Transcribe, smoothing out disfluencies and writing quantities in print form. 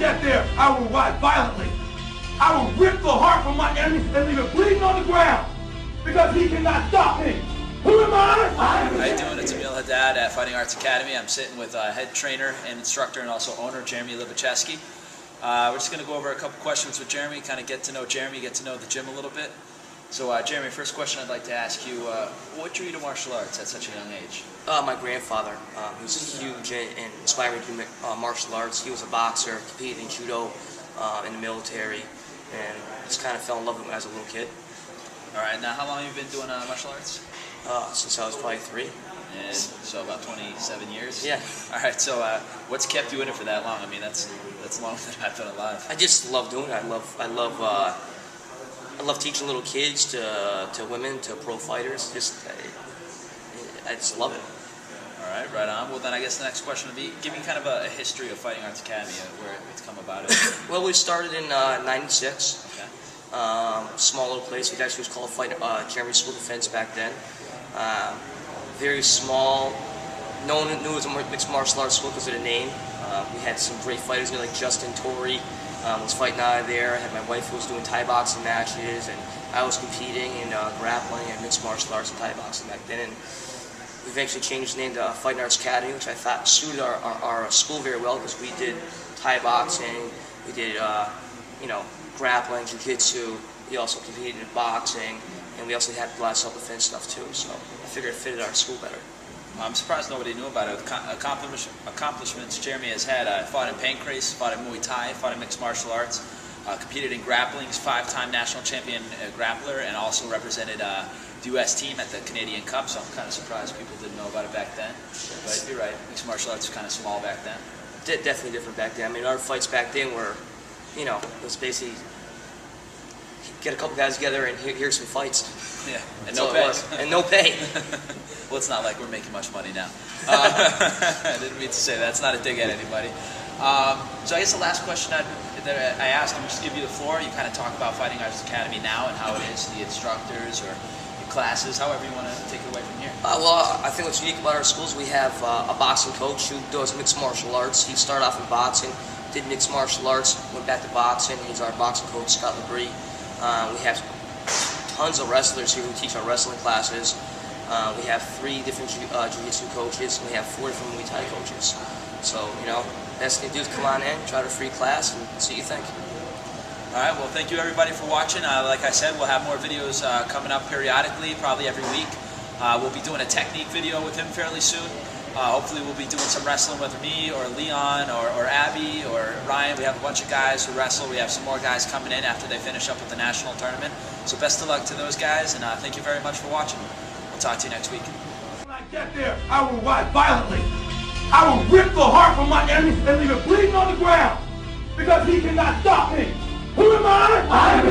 get there, I will rise violently. I will rip the heart from my enemies and leave it bleeding on the ground, because he cannot stop me. Who am I? How you doing? It's Emil Haddad at Fighting Arts Academy. I'm sitting with head trainer and instructor and also owner Jeremy Libiszewski. We're just going to go over a couple questions with Jeremy, kind of get to know Jeremy, get to know the gym a little bit. So Jeremy, first question I'd like to ask you, what drew you to martial arts at such a young age? My grandfather, he was huge and inspired me to do martial arts. He was a boxer, competed in judo, in the military, and just kind of fell in love with him as a little kid. All right, now how long have you been doing martial arts? Since I was probably 3. And so about 27 years? Yeah. All right, so what's kept you in it for that long? I mean, that's longer than I've been alive. I just love doing it. I love teaching little kids to women, to pro fighters. I just love it. All right, right on. Well, then I guess the next question would be, give me kind of a history of Fighting Arts Academy, where it's come about. Well, we started in '96. Okay. Small little place. It actually was called Jeremy School of Defense back then. Very small. No one knew it was a mixed martial arts school because of the name. We had some great fighters there, like Justin Torrey was fighting out of there. I had my wife who was doing Thai boxing matches, and I was competing in grappling and mixed martial arts and Thai boxing back then. And we eventually changed the name to Fighting Arts Academy, which I thought suited our school very well because we did Thai boxing, we did grappling, jiu-jitsu. We also competed in boxing, and we also had a lot of self-defense stuff too. So I figured it fitted our school better. I'm surprised nobody knew about it. Accomplishments Jeremy has had. Fought in pancrase, fought in Muay Thai, fought in mixed martial arts, competed in grappling. He's 5-time national champion grappler, and also represented the U.S. team at the Canadian Cup. So I'm kind of surprised people didn't know about it back then. But you're right, mixed martial arts was kind of small back then. Definitely different back then. I mean, our fights back then were, it was basically get a couple guys together and here's some fights. Yeah, and no pay. And no pay. Well, it's not like we're making much money now. I didn't mean to say that. It's not a dig at anybody. So I guess the last question that I asked him, just give you the floor. You kind of talk about Fighting Arts Academy now and how it is, the instructors or the classes, however you want to take it away from here. Well, I think what's unique about our schools, we have a boxing coach who does mixed martial arts. He started off in boxing, did mixed martial arts, went back to boxing. He's our boxing coach, Scott Labrie. We have tons of wrestlers here who teach our wrestling classes. We have 3 different jiu-jitsu coaches, and we have 4 different Muay Thai coaches. So, best thing to do is come on in, try the free class, and see what you think. All right, well, thank you everybody for watching. Like I said, we'll have more videos coming up periodically, probably every week. We'll be doing a technique video with him fairly soon. Hopefully we'll be doing some wrestling with me or Leon or Abby or Ryan. We have a bunch of guys who wrestle. We have some more guys coming in after they finish up with the national tournament. So best of luck to those guys, and thank you very much for watching. We'll talk to you next week. When I get there, I will rise violently. I will rip the heart from my enemies and leave it bleeding on the ground, because he cannot stop me. Who am I?